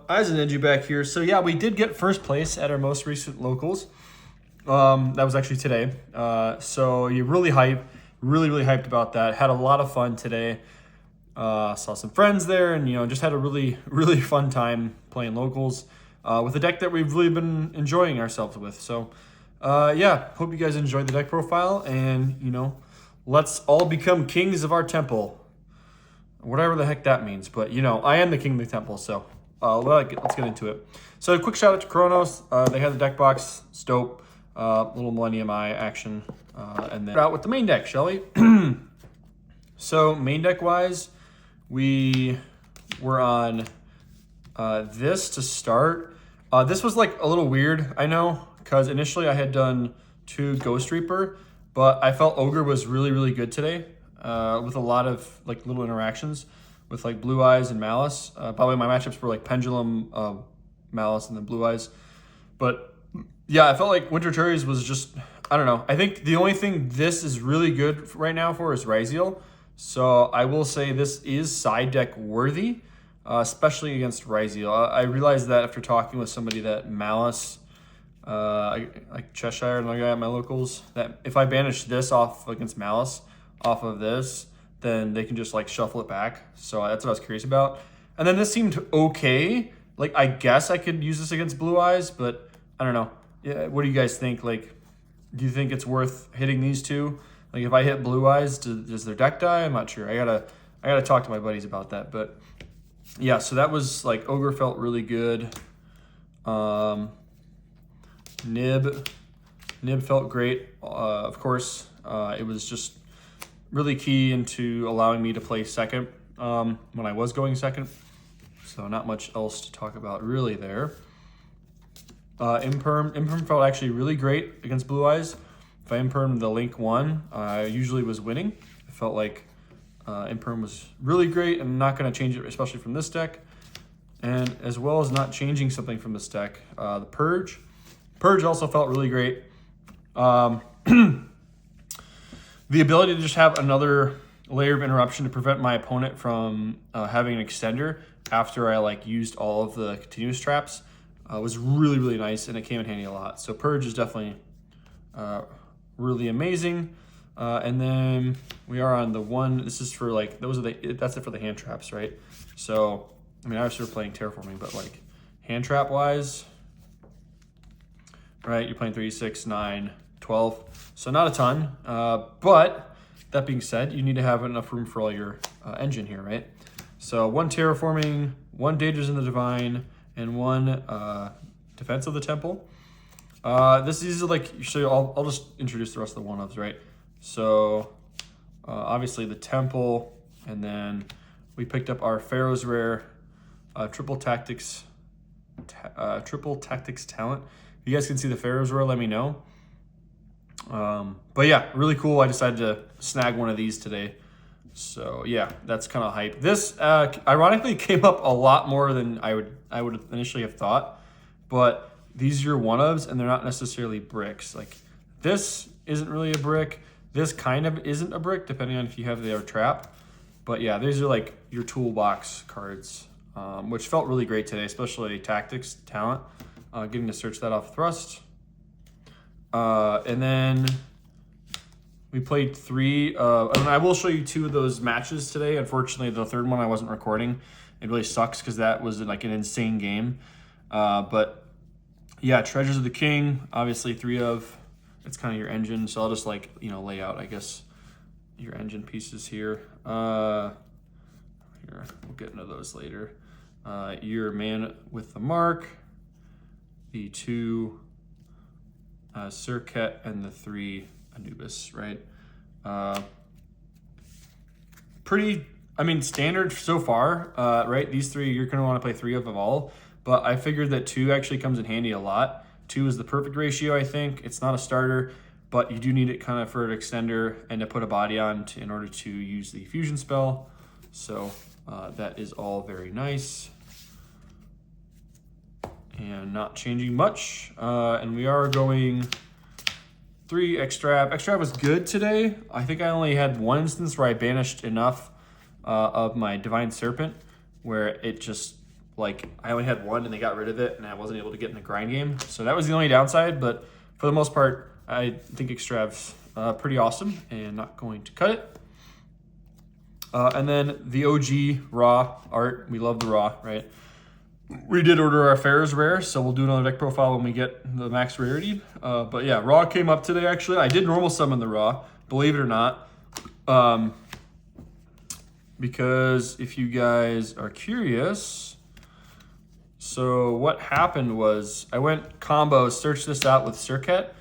Eyes and Ninja back here. So yeah, we did get first place at our most recent locals. That was actually today. So you really hyped about that. Had a lot of fun today. Saw some friends there, and just had a really fun time playing locals with a deck that we've really been enjoying ourselves with. So yeah, hope you guys enjoyed the deck profile, and let's all become kings of our temple, whatever the heck that means. But I am the king of the temple, so. Let's get into it. So a quick shout out to Kronos. They had the deck box, dope, little Millennium Eye action, and then out with the main deck, shall we? So main deck wise, we were on this to start. This was like a little weird, I know, because initially I had done 2 Ghost Reaper, but I felt Ogre was really good today with a lot of like little interactions with like Blue Eyes and Malice. By the way, my matchups were like Pendulum, Malice, and then Blue Eyes. But yeah, I felt like Winter Cherries was just, I don't know. I think the only thing this is really good right now for is Ryziel. So I will say this is side deck worthy, especially against Ryziel. I realized that after talking with somebody that Malice, like Cheshire, another guy at my locals, that if I banish this off against Malice off of this, then they can just like shuffle it back. So that's what I was curious about. And then this seemed okay. Like, I guess I could use this against Blue Eyes, but I don't know. Yeah, what do you guys think? Like, do you think it's worth hitting these two? Like, if I hit Blue Eyes, does their deck die? I'm not sure. I gotta talk to my buddies about that. But yeah, so that was like Ogre felt really good. Nib felt great. Of course, it was just really key into allowing me to play second when I was going second. So not much else to talk about really there. Imperm felt actually really great against Blue Eyes. If I Impermed the Link 1, I usually was winning. I felt like Imperm was really great, and I'm not going to change it, especially from this deck. And as well as not changing something from this deck, the Purge. Purge also felt really great. The ability to just have another layer of interruption to prevent my opponent from having an extender after I like used all of the continuous traps was really nice, and it came in handy a lot. So Purge is definitely really amazing. And then we are on the one. This is for like that's it for the hand traps, right? So I mean, obviously we're playing Terraforming, but like hand trap wise, right? You're playing 3, 6, 9, 12. So not a ton, but that being said, you need to have enough room for all your engine here, right? So 1 Terraforming, 1 Dangers in the Divine, and 1 Defense of the Temple. These are like, so I'll just introduce the rest of the one-ofs, right? So obviously the Temple, and then we picked up our Pharaoh's Rare, Triple Tactics Talent. If you guys can see the Pharaoh's Rare, let me know. But yeah, really cool. I decided to snag one of these today. So yeah, that's kind of hype. This ironically came up a lot more than I would initially have thought. But these are your one-ofs, and they're not necessarily bricks. Like, this isn't really a brick. This kind of isn't a brick, depending on if you have their trap. But yeah, these are like your toolbox cards, which felt really great today, especially Tactics Talent. Getting to search that off Thrust. And then we played 3. And I will show you 2 of those matches today. Unfortunately, the third one I wasn't recording. It really sucks because that was like an insane game. But yeah, Treasures of the King, obviously 3 of. It's kind of your engine. So I'll just like, lay out, I guess, your engine pieces here. Here, we'll get into those later. Your Man with the Mark, the 2 Circuit, and the 3 Anubis, right? Pretty, I mean, standard so far, right? These 3, you're going to want to play 3 of all, but I figured that 2 actually comes in handy a lot. 2 is the perfect ratio, I think. It's not a starter, but you do need it kind of for an extender and to put a body on in order to use the fusion spell. So that is all very nice. And not changing much. And we are going 3 Extrab. Extrab was good today. I think I only had 1 instance where I banished enough of my Divine Serpent where it just like I only had one and they got rid of it and I wasn't able to get in the grind game. So that was the only downside, but for the most part, I think Extrav's pretty awesome and not going to cut it. And then the OG raw art. We love the raw, right? We did order our Fair's rare, so we'll do another deck profile when we get the max rarity. But yeah, raw came up today actually. I did normal summon the raw, believe it or not. Because if you guys are curious, so what happened was I went combo, searched this out with Circuit,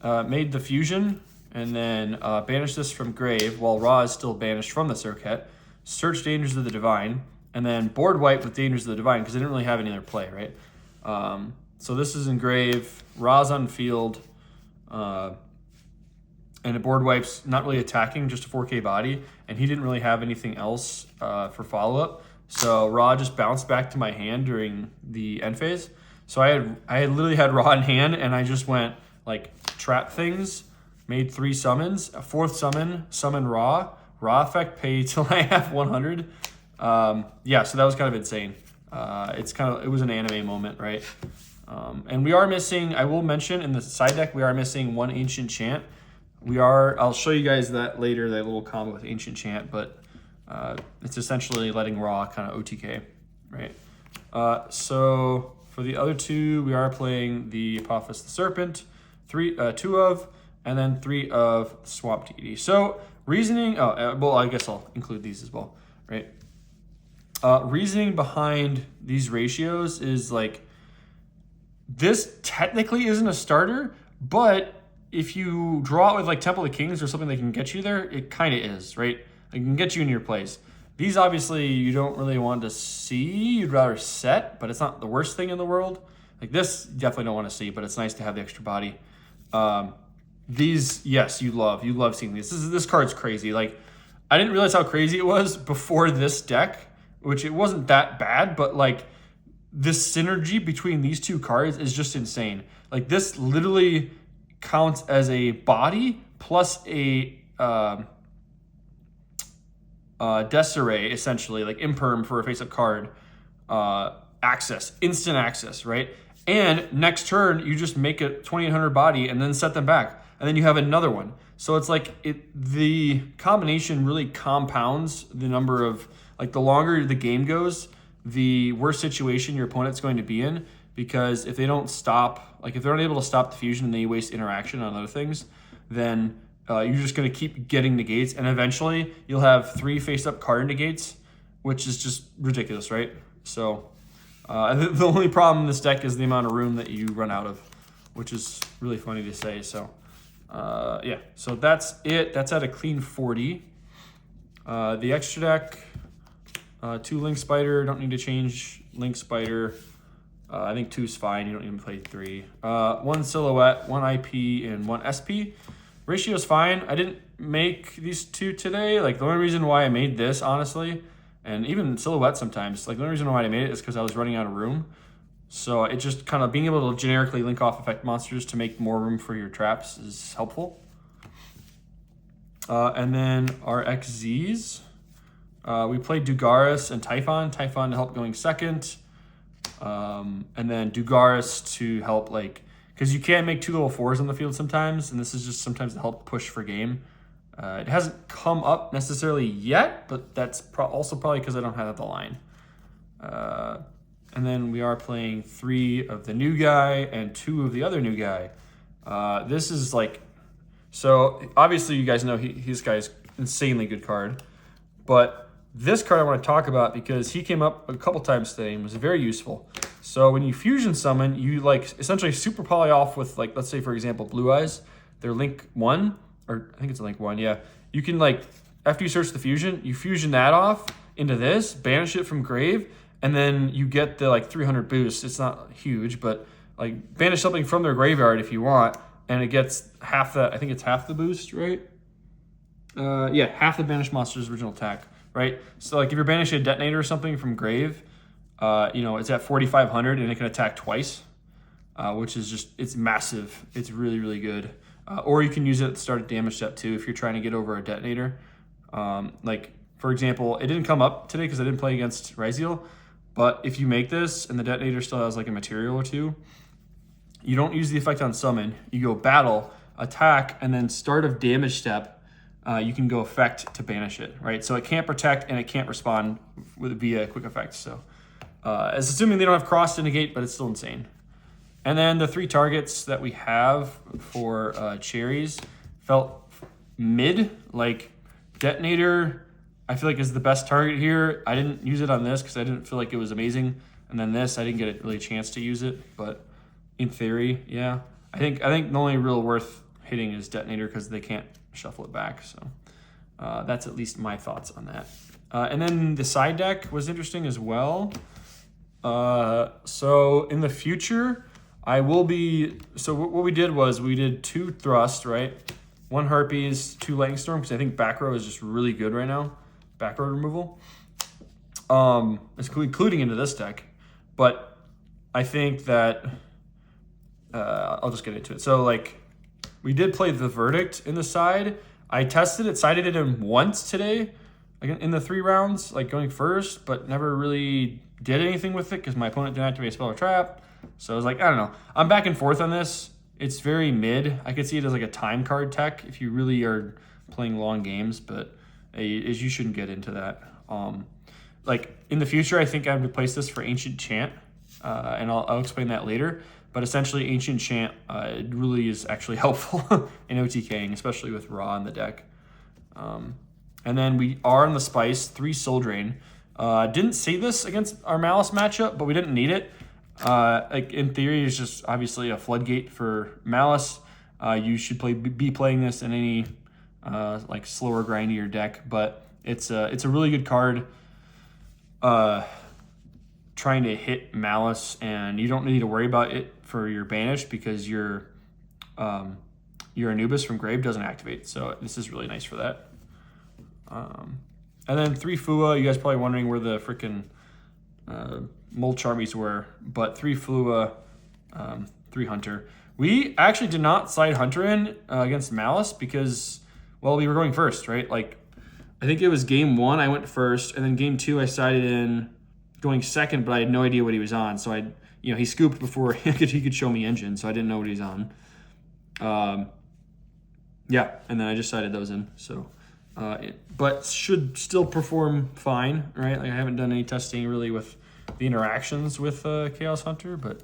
made the fusion, and then banished this from grave while raw is still banished from the Circuit, searched Dangers of the Divine, and then board wipe with Dangers of the Divine because I didn't really have any other play, right? So this is in grave, raw's on field, and a board wipe's not really attacking, just a 4K body, and he didn't really have anything else for follow-up. So raw just bounced back to my hand during the end phase. So I had literally had raw in hand, and I just went like trap things, made 3 summons, a 4th summon raw effect, pay till I have 100. Yeah, so that was kind of insane. It was an anime moment, right? And we are missing, I will mention in the side deck, we are missing 1 Ancient Chant. I'll show you guys that later, that little combo with Ancient Chant, but it's essentially letting raw kind of OTK, right? So for the other 2, we are playing the Apophis the Serpent, 2 of, and then 3 of Swamp Deity. So reasoning, well, I guess I'll include these as well, right? Reasoning behind these ratios is like, this technically isn't a starter, but if you draw it with like Temple of Kings or something that can get you there, it kind of is, right? It can get you in your plays. These obviously you don't really want to see, you'd rather set, but it's not the worst thing in the world. Like this, you definitely don't want to see, but it's nice to have the extra body. These, yes, you love seeing these. This card's crazy. Like, I didn't realize how crazy it was before this deck, which it wasn't that bad, but like this synergy between these 2 cards is just insane. Like this literally counts as a body plus a Desiree, essentially, like imperm for a face-up card, access, instant access, right? And next turn, you just make a 2800 body and then set them back. And then you have another one. So it's like the combination really compounds the number of, like the longer the game goes, the worse situation your opponent's going to be in. Because if they don't stop, like if they're unable to stop the fusion and they waste interaction on other things, then you're just going to keep getting negates, and eventually you'll have 3 face-up card negates, which is just ridiculous, right? So the only problem in this deck is the amount of room that you run out of, which is really funny to say. So yeah, so that's it. That's at a clean 40. The extra deck, 2 Link Spider, don't need to change Link Spider. I think 2 is fine. You don't need to play 3. 1 Silhouette, 1 IP, and 1 SP. Ratio is fine. I didn't make these 2 today. Like the only reason why I made this, honestly, and even Silhouette sometimes, like the only reason why I made it is because I was running out of room. So it just kind of being able to generically link off effect monsters to make more room for your traps is helpful. And then our XZs. We played Dugaris and Typhon. Typhon to help going second. And then Dugaris to help, like, because you can't make 2 level 4s on the field sometimes, and this is just sometimes to help push for game. It hasn't come up necessarily yet, but that's also probably because I don't have the line. And then we are playing 3 of the new guy and 2 of the other new guy. This is like, so obviously you guys know this guy's insanely good card, but this card I want to talk about because he came up a couple times today and was very useful. So when you fusion summon, you like essentially super poly off with, like, let's say for example, Blue Eyes, they're link 1, or I think it's a link 1, yeah. You can, like, after you search the fusion, you fusion that off into this, banish it from grave, and then you get the like 300 boost. It's not huge, but like banish something from their graveyard if you want, and it gets half that. I think it's half the boost, right? Yeah, half the banished monster's original attack, right? So like if you're banishing a detonator or something from grave, you know, it's at 4,500 and it can attack twice, which is just, it's massive. It's really, really good. Or you can use it at the start of damage step too if you're trying to get over a detonator. Like, for example, it didn't come up today because I didn't play against Raziel, But if you make this and the detonator still has like a material or two, you don't use the effect on summon. You go battle, attack, and then start of damage step, you can go effect to banish it, right? So it can't protect and it can't respond via quick effect. So as assuming they don't have cross to negate, but it's still insane. And then the 3 targets that we have for cherries felt mid, like detonator, I feel like is the best target here. I didn't use it on this because I didn't feel like it was amazing. And then this, I didn't get really a chance to use it, but in theory, yeah. I think the only real worth hitting is detonator because they can't shuffle it back. So that's at least my thoughts on that. And then the side deck was interesting as well. So in the future, I will be, so what we did was we did 2 thrust, right? 1 harpies, 2 lightning storm, because I think back row is just really good right now. Back row removal. Including into this deck. But I think that, I'll just get into it. So like, we did play the verdict in the side. I tested it, sided it in once today, like in the 3 rounds, like going first, but never really did anything with it because my opponent didn't activate a spell or trap. So I was like, I don't know. I'm back and forth on this. It's very mid. I could see it as like a time card tech if you really are playing long games, but you shouldn't get into that. Like in the future, I think I would replace this for Ancient Chant, and I'll explain that later. But essentially, Ancient Chant it really is actually helpful in OTKing, especially with Raw in the deck. And then we are on the Spice, 3 Soul Drain. Didn't see this against our Malice matchup, but we didn't need it. Like in theory, it's just obviously a floodgate for Malice. You should be playing this in any like slower, grindier deck, but it's a really good card. Trying to hit Malice, and you don't need to worry about it for your banish because your Anubis from Grave doesn't activate. So this is really nice for that. And then 3 Fua. You guys probably wondering where the freaking Mold Charmies were, but 3 Flua, 3 Hunter. We actually did not side Hunter in against Malice because, well, we were going first, right? Like, I think it was game 1 I went first, and then game 2 I sided in going second, but I had no idea what he was on. So he scooped before he could show me engine, so I didn't know what he's on. Yeah, and then I just sided those in. So, but should still perform fine, right? Like I haven't done any testing really with the interactions with Chaos Hunter, but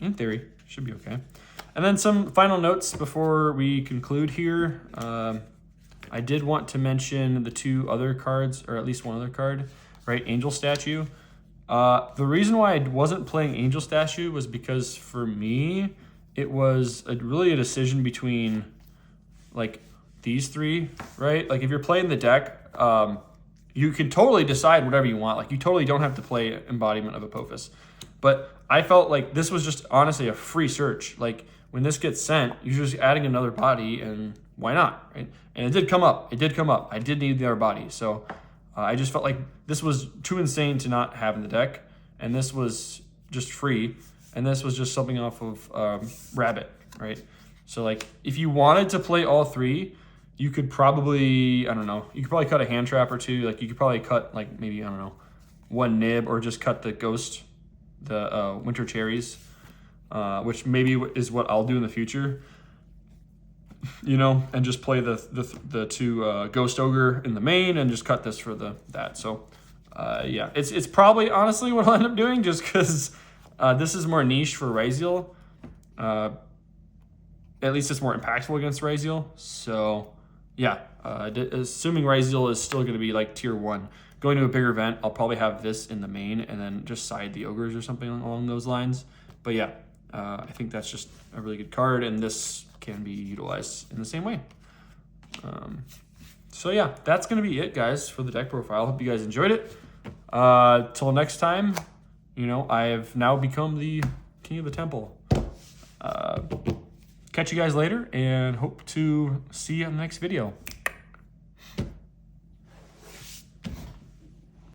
in theory, should be okay. And then some final notes before we conclude here. I did want to mention the 2 other cards, or at least 1 other card, right? Angel Statue. The reason why I wasn't playing Angel Statue was because for me, it was really a decision between like these 3, right? Like if you're playing the deck, you can totally decide whatever you want. Like you totally don't have to play Embodiment of Apophis. But I felt like this was just honestly a free search. Like when this gets sent, you're just adding another body, and why not, right? And it did come up. I did need the other body. So I just felt like this was too insane to not have in the deck. And this was just free. And this was just something off of Rabbit, right? So like if you wanted to play all 3, you could probably, I don't know, you could probably cut a hand trap or 2. Like you could probably cut like maybe, I don't know, 1 nib, or just cut the ghost, the winter cherries, which maybe is what I'll do in the future, and just play the 2 ghost ogre in the main and just cut this for that. So yeah, it's probably honestly what I'll end up doing, just because this is more niche for Raziel. At least it's more impactful against Raziel. So yeah, assuming Raziel is still going to be like tier 1, going to a bigger event, I'll probably have this in the main and then just side the ogres or something along those lines. But yeah, I think that's just a really good card, and this can be utilized in the same way. So yeah, that's going to be it, guys, for the deck profile. Hope you guys enjoyed it. Till next time, I have now become the king of the temple. Catch you guys later, and hope to see you in the next video.